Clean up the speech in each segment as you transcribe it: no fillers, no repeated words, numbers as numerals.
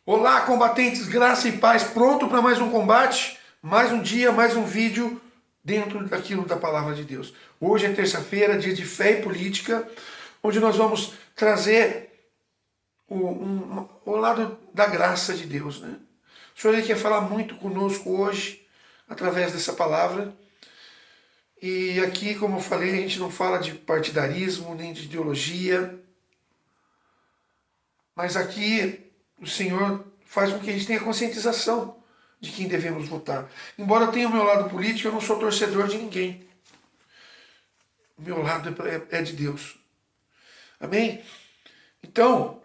Olá, combatentes, graça e paz, pronto para mais um combate, mais um dia, mais um vídeo dentro daquilo da palavra de Deus. Hoje é terça-feira, dia de fé e política, onde nós vamos trazer o lado da graça de Deus, né? O Senhor ele quer falar muito conosco hoje, através dessa palavra. E aqui, como eu falei, a gente não fala de partidarismo, nem de ideologia, mas aqui o Senhor faz com que a gente tenha conscientização de quem devemos votar. Embora eu tenha o meu lado político, eu não sou torcedor de ninguém. O meu lado é de Deus. Amém? Então,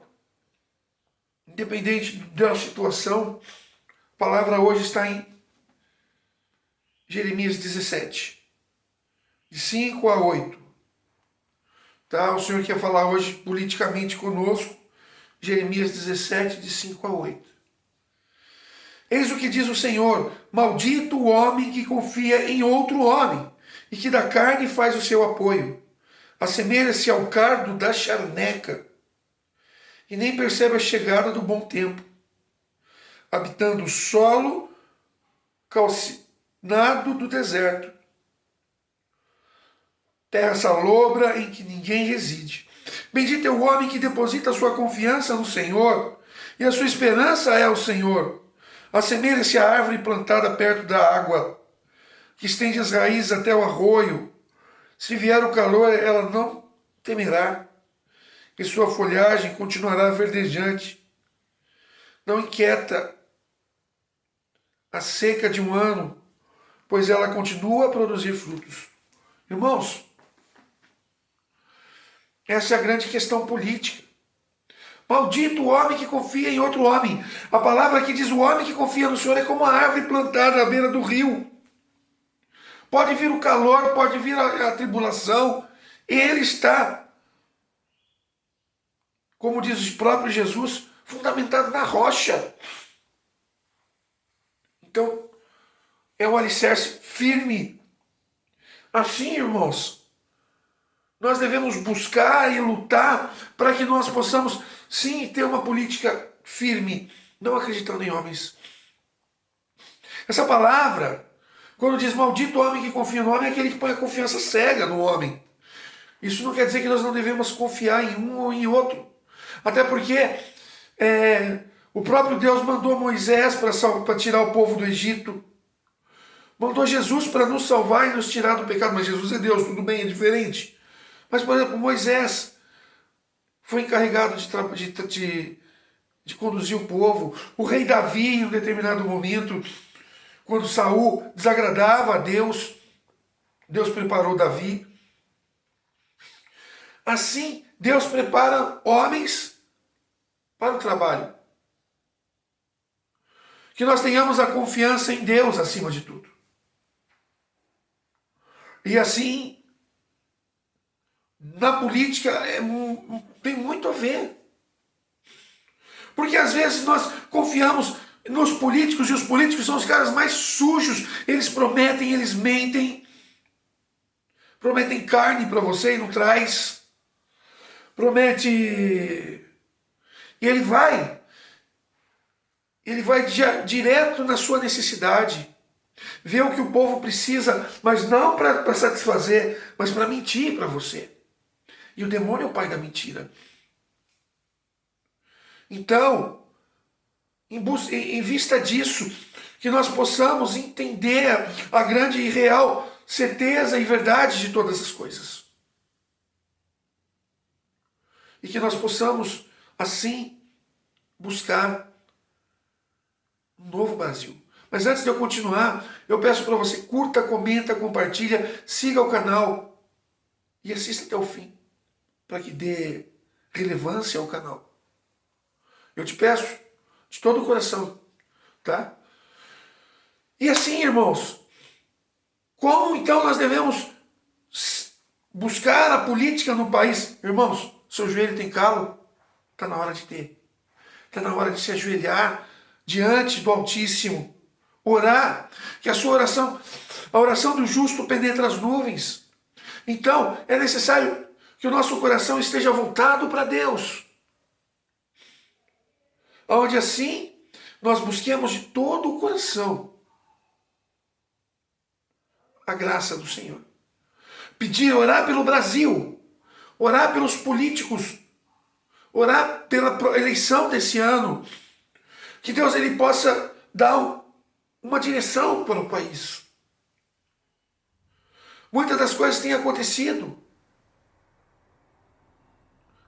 independente da situação, a palavra hoje está em Jeremias 17, de 5 a 8. Tá? O Senhor quer falar hoje politicamente conosco, Jeremias 17, de 5 a 8. Eis o que diz o Senhor: maldito o homem que confia em outro homem, e que da carne faz o seu apoio. Assemelha-se ao cardo da charneca, e nem percebe a chegada do bom tempo, habitando o solo calcinado do deserto, terra salobra em que ninguém reside. Bendito é o homem que deposita a sua confiança no Senhor, e a sua esperança é o Senhor. Assemelha-se à árvore plantada perto da água, que estende as raízes até o arroio. Se vier o calor, ela não temerá, e sua folhagem continuará verdejante. Não inquieta a seca de um ano, pois ela continua a produzir frutos. Irmãos, essa é a grande questão política. Maldito o homem que confia em outro homem. A palavra que diz: o homem que confia no Senhor é como a árvore plantada à beira do rio. Pode vir o calor, pode vir a tribulação, ele está, como diz o próprio Jesus, fundamentado na rocha. Então, é um alicerce firme. Assim, irmãos, nós devemos buscar e lutar para que nós possamos, sim, ter uma política firme, não acreditando em homens. Essa palavra, quando diz maldito homem que confia no homem, é aquele que põe a confiança cega no homem. Isso não quer dizer que nós não devemos confiar em um ou em outro. Até porque o próprio Deus mandou Moisés para tirar o povo do Egito. Mandou Jesus para nos salvar e nos tirar do pecado. Mas Jesus é Deus, tudo bem, é diferente. Mas, por exemplo, Moisés foi encarregado de conduzir o povo. O rei Davi, em um determinado momento, quando Saul desagradava a Deus, Deus preparou Davi. Assim, Deus prepara homens para o trabalho. Que nós tenhamos a confiança em Deus acima de tudo. E assim, na política tem muito a ver. Porque às vezes nós confiamos nos políticos, e os políticos são os caras mais sujos. Eles prometem, eles mentem. Prometem carne para você e não traz. Promete. E ele vai direto na sua necessidade. Vê o que o povo precisa, mas não para satisfazer, mas para mentir para você. E o demônio é o pai da mentira. Então, em vista disso, que nós possamos entender a grande e real certeza e verdade de todas as coisas. E que nós possamos, assim, buscar um novo Brasil. Mas antes de eu continuar, eu peço para você: curta, comenta, compartilha, siga o canal e assista até o fim, para que dê relevância ao canal. Eu te peço de todo o coração, tá? E assim, irmãos, como então nós devemos buscar a política no país? Irmãos, seu joelho tem calo? Está na hora de ter. Está na hora de se ajoelhar diante do Altíssimo. Orar, que a oração do justo penetra as nuvens. Então, é necessário que o nosso coração esteja voltado para Deus. Onde assim nós busquemos de todo o coração a graça do Senhor. Pedir, orar pelo Brasil, orar pelos políticos, orar pela eleição desse ano, que Deus ele possa dar uma direção para o país. Muitas das coisas têm acontecido,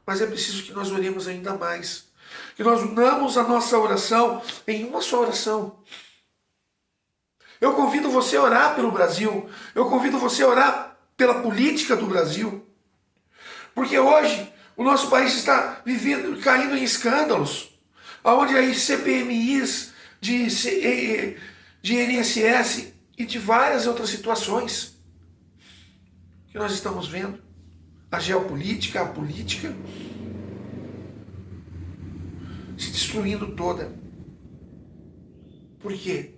mas é preciso que nós oremos ainda mais, que nós unamos a nossa oração em uma só oração. Eu convido você a orar pelo Brasil, eu convido você a orar pela política do Brasil, porque hoje o nosso país está caindo em escândalos, onde aí CPMIs de INSS e de várias outras situações que nós estamos vendo, a geopolítica, a política se destruindo toda. Por quê?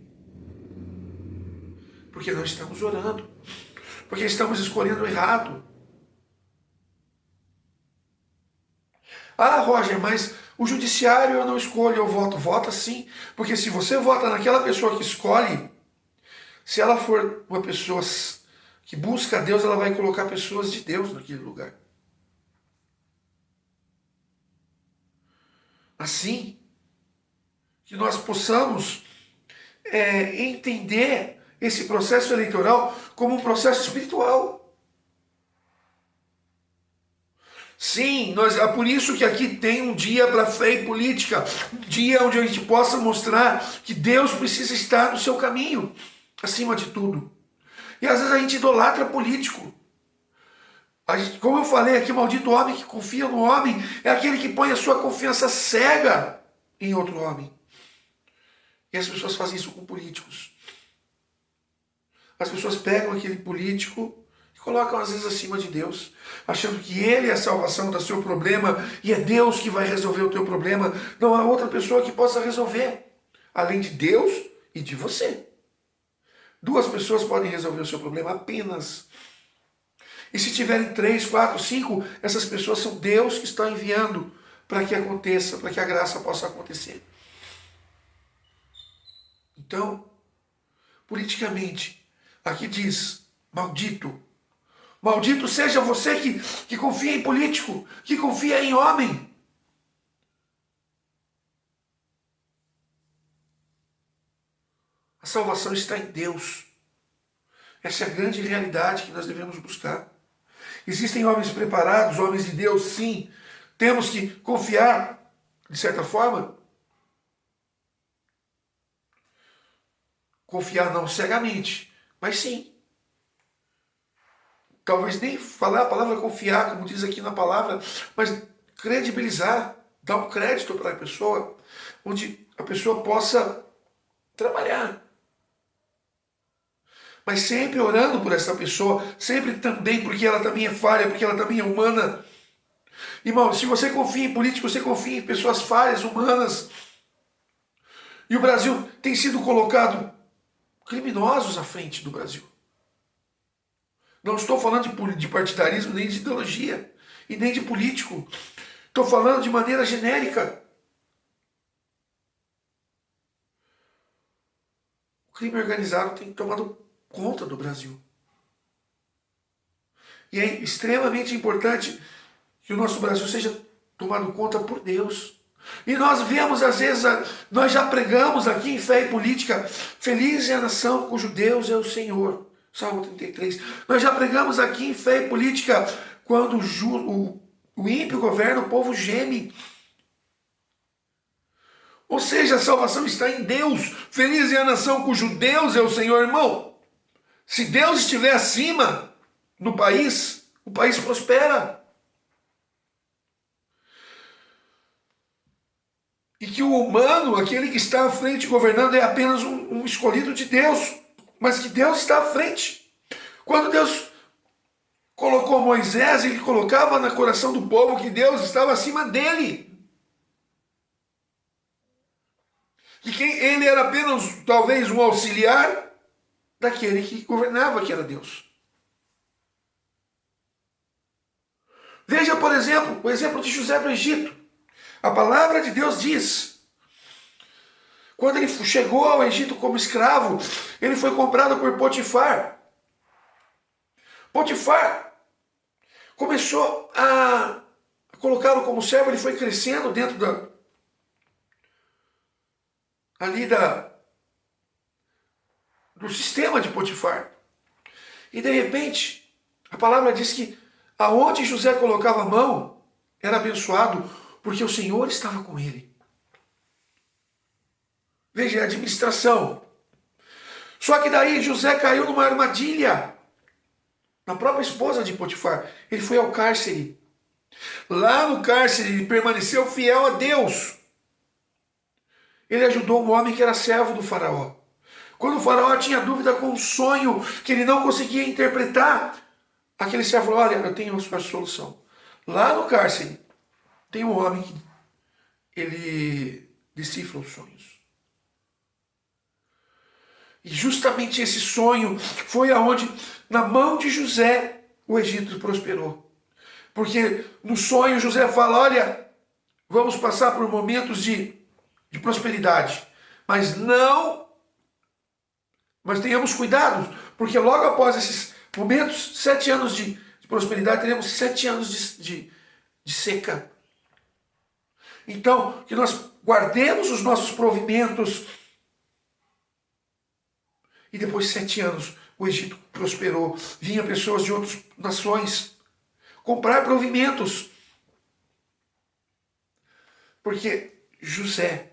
Porque não estamos orando, porque estamos escolhendo errado. Ah, Roger, mas o judiciário eu não escolho, eu voto. Vota sim, porque se você vota naquela pessoa que escolhe, se ela for uma pessoa que busca a Deus, ela vai colocar pessoas de Deus naquele lugar. Assim, que nós possamos entender esse processo eleitoral como um processo espiritual. Sim, é por isso que aqui tem um dia para fé e política, um dia onde a gente possa mostrar que Deus precisa estar no seu caminho, acima de tudo. E às vezes a gente idolatra político. Como eu falei aqui, maldito homem que confia no homem é aquele que põe a sua confiança cega em outro homem. E as pessoas fazem isso com políticos. As pessoas pegam aquele político e colocam às vezes acima de Deus, achando que ele é a salvação do seu problema e é Deus que vai resolver o teu problema. Não há outra pessoa que possa resolver, além de Deus e de você. Duas pessoas podem resolver o seu problema apenas. E se tiverem 3, 4, 5, essas pessoas são Deus que está enviando para que aconteça, para que a graça possa acontecer. Então, politicamente, aqui diz, maldito. Maldito seja você que confia em político, que confia em homem. A salvação está em Deus. Essa é a grande realidade que nós devemos buscar. Existem homens preparados, homens de Deus, sim. Temos que confiar, de certa forma. Confiar não cegamente, mas sim. Talvez nem falar a palavra confiar, como diz aqui na palavra, mas credibilizar, dar um crédito para a pessoa, onde a pessoa possa trabalhar. Mas sempre orando por essa pessoa, sempre também porque ela também é falha, porque ela também é humana. Irmão, se você confia em políticos, você confia em pessoas falhas, humanas. E o Brasil tem sido colocado criminosos à frente do Brasil. Não estou falando de partidarismo, nem de ideologia, e nem de político. Estou falando de maneira genérica. O crime organizado tem tomado conta do Brasil. E é extremamente importante que o nosso Brasil seja tomado conta por Deus. E nós vemos, às vezes, nós já pregamos aqui em Fé e Política, feliz é a nação cujo Deus é o Senhor. Salmo 33. Nós já pregamos aqui em Fé e Política, quando o ímpio governa, o povo geme. Ou seja, a salvação está em Deus. Feliz é a nação cujo Deus é o Senhor, irmão. Se Deus estiver acima no país, o país prospera. E que o humano, aquele que está à frente governando, é apenas um escolhido de Deus. Mas que Deus está à frente. Quando Deus colocou Moisés, ele colocava no coração do povo que Deus estava acima dele. E ele era apenas, talvez, um auxiliar daquele que governava, que era Deus. Veja, por exemplo, o exemplo de José do Egito. A palavra de Deus diz, Quando ele chegou ao Egito como escravo, ele foi comprado por Potifar. Potifar começou a colocá-lo como servo, ele foi crescendo dentro do sistema de Potifar. E de repente, a palavra diz que aonde José colocava a mão, era abençoado, porque o Senhor estava com ele. Veja, a administração. Só que daí José caiu numa armadilha. Na própria esposa de Potifar. Ele foi ao cárcere. Lá no cárcere ele permaneceu fiel a Deus. Ele ajudou um homem que era servo do faraó. Quando o faraó tinha dúvida com um sonho que ele não conseguia interpretar, aquele servo falou, olha, eu tenho a solução. Lá no cárcere tem um homem que ele decifra os sonhos. E justamente esse sonho foi aonde, na mão de José, o Egito prosperou. Porque no sonho José fala, olha, vamos passar por momentos de prosperidade, mas tenhamos cuidado, porque logo após esses momentos, 7 anos de prosperidade, teremos 7 anos de seca. Então, que nós guardemos os nossos provimentos. E depois de 7 anos, o Egito prosperou. Vinham pessoas de outras nações comprar provimentos. Porque José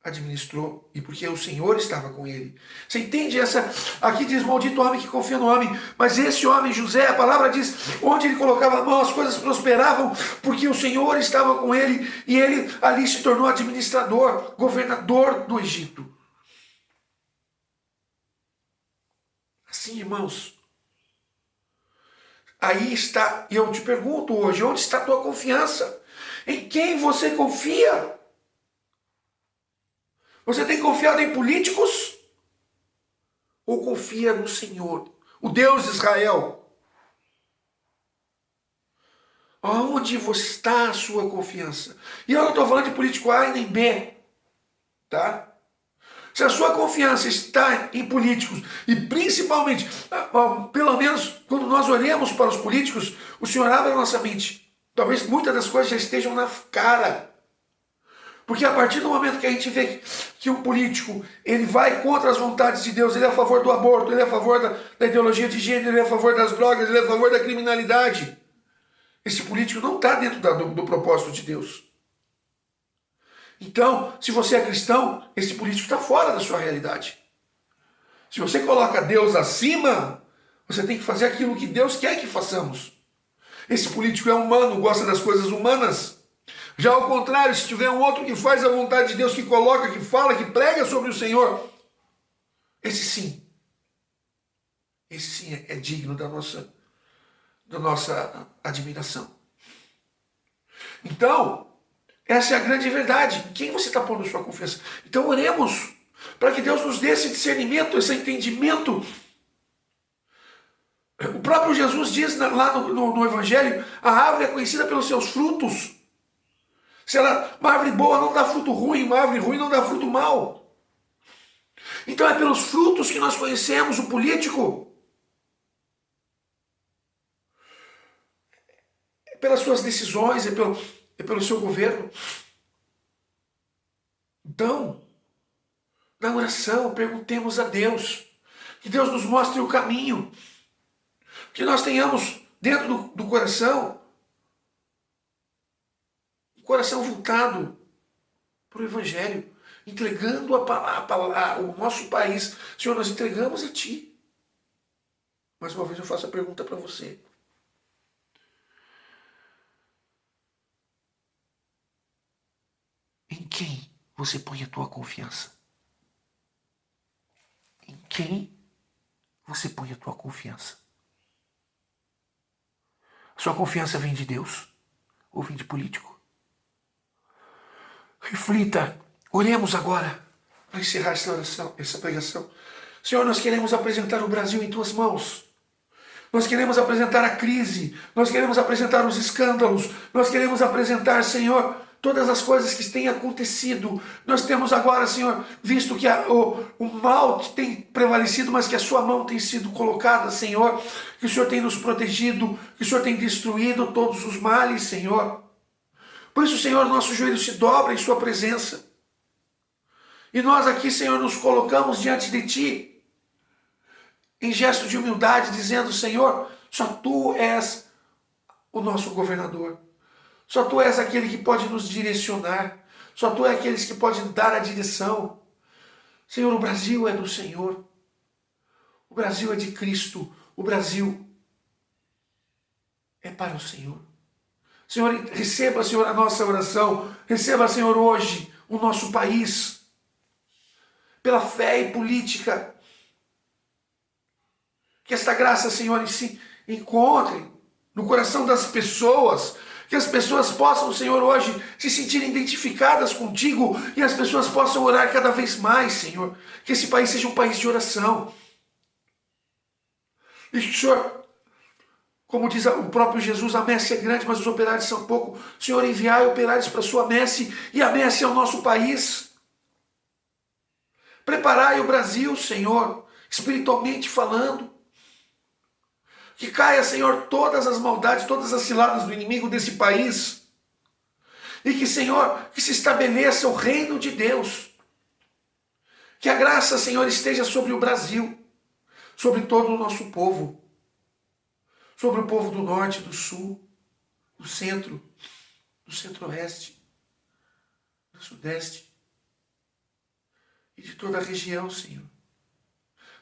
administrou e porque o Senhor estava com ele. Você entende essa? Aqui diz, maldito homem que confia no homem. Mas esse homem, José, a palavra diz, onde ele colocava a mão, as coisas prosperavam, porque o Senhor estava com ele e ele ali se tornou administrador, governador do Egito. Assim, irmãos, aí está, e eu te pergunto hoje, onde está a tua confiança? Em quem você confia? Você tem confiado em políticos? Ou confia no Senhor, o Deus de Israel? Onde está a sua confiança? E eu não estou falando de político A e nem B, tá? Se a sua confiança está em políticos, e principalmente, pelo menos quando nós olhamos para os políticos, o Senhor abre a nossa mente. Talvez muitas das coisas já estejam na cara. Porque a partir do momento que a gente vê que o político ele vai contra as vontades de Deus, ele é a favor do aborto, ele é a favor da ideologia de gênero, ele é a favor das drogas, ele é a favor da criminalidade. Esse político não está dentro do propósito de Deus. Então, se você é cristão, esse político está fora da sua realidade. Se você coloca Deus acima, você tem que fazer aquilo que Deus quer que façamos. Esse político é humano, gosta das coisas humanas. Já ao contrário, se tiver um outro que faz a vontade de Deus, que coloca, que fala, que prega sobre o Senhor, esse sim é digno da nossa admiração. Então, essa é a grande verdade. Em quem você está pondo sua confiança? Então oremos para que Deus nos dê esse discernimento, esse entendimento. O próprio Jesus diz lá no Evangelho, a árvore é conhecida pelos seus frutos. Se uma árvore boa não dá fruto ruim, uma árvore ruim não dá fruto mau. Então é pelos frutos que nós conhecemos o político. É pelas suas decisões, é pelo seu governo. Então, na oração, perguntemos a Deus, que Deus nos mostre o caminho, que nós tenhamos dentro do coração, um coração voltado para o Evangelho, entregando o nosso país. Senhor, nós entregamos a Ti. Mais uma vez eu faço a pergunta para você. Em quem você põe a tua confiança? Em quem você põe a tua confiança? A sua confiança vem de Deus ou vem de político? Reflita. Oremos agora para encerrar essa pregação. Senhor, nós queremos apresentar o Brasil em Tuas mãos. Nós queremos apresentar a crise. Nós queremos apresentar os escândalos. Nós queremos apresentar, Senhor, todas as coisas que têm acontecido. Nós temos agora, Senhor, visto que o mal tem prevalecido, mas que a sua mão tem sido colocada, Senhor, que o Senhor tem nos protegido, que o Senhor tem destruído todos os males, Senhor. Por isso, Senhor, nosso joelho se dobra em sua presença. E nós aqui, Senhor, nos colocamos diante de Ti, em gesto de humildade, dizendo, Senhor, só Tu és o nosso governador. Só Tu és aquele que pode nos direcionar. Só Tu és aquele que pode dar a direção. Senhor, o Brasil é do Senhor. O Brasil é de Cristo. O Brasil é para o Senhor. Senhor, receba, Senhor, a nossa oração. Receba, Senhor, hoje o nosso país. Pela fé e política. Que esta graça, Senhor, se encontre no coração das pessoas. Que as pessoas possam, Senhor, hoje se sentirem identificadas contigo e as pessoas possam orar cada vez mais, Senhor. Que esse país seja um país de oração. E, Senhor, como diz o próprio Jesus, a messe é grande, mas os operários são pouco. Senhor, enviai operários para a sua messe, e a messe é o nosso país. Preparai o Brasil, Senhor, espiritualmente falando. Que caia, Senhor, todas as maldades, todas as ciladas do inimigo desse país. E que, Senhor, que se estabeleça o reino de Deus. Que a graça, Senhor, esteja sobre o Brasil, sobre todo o nosso povo. Sobre o povo do norte, do sul, do centro, do centro-oeste, do sudeste e de toda a região, Senhor.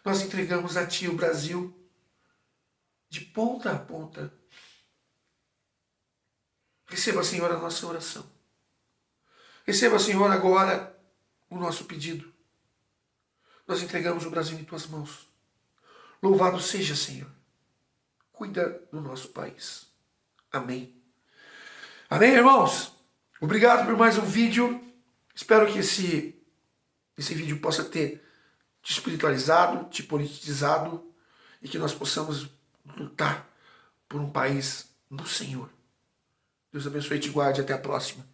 Nós entregamos a Ti o Brasil de ponta a ponta. Receba, Senhor, a nossa oração. Receba, Senhor, agora o nosso pedido. Nós entregamos o Brasil em Tuas mãos. Louvado seja, Senhor. Cuida do nosso país. Amém. Amém, irmãos? Obrigado por mais um vídeo. Espero que esse vídeo possa ter te espiritualizado, te politizado e que nós possamos lutar por um país no Senhor. Deus abençoe e te guarde. Até a próxima.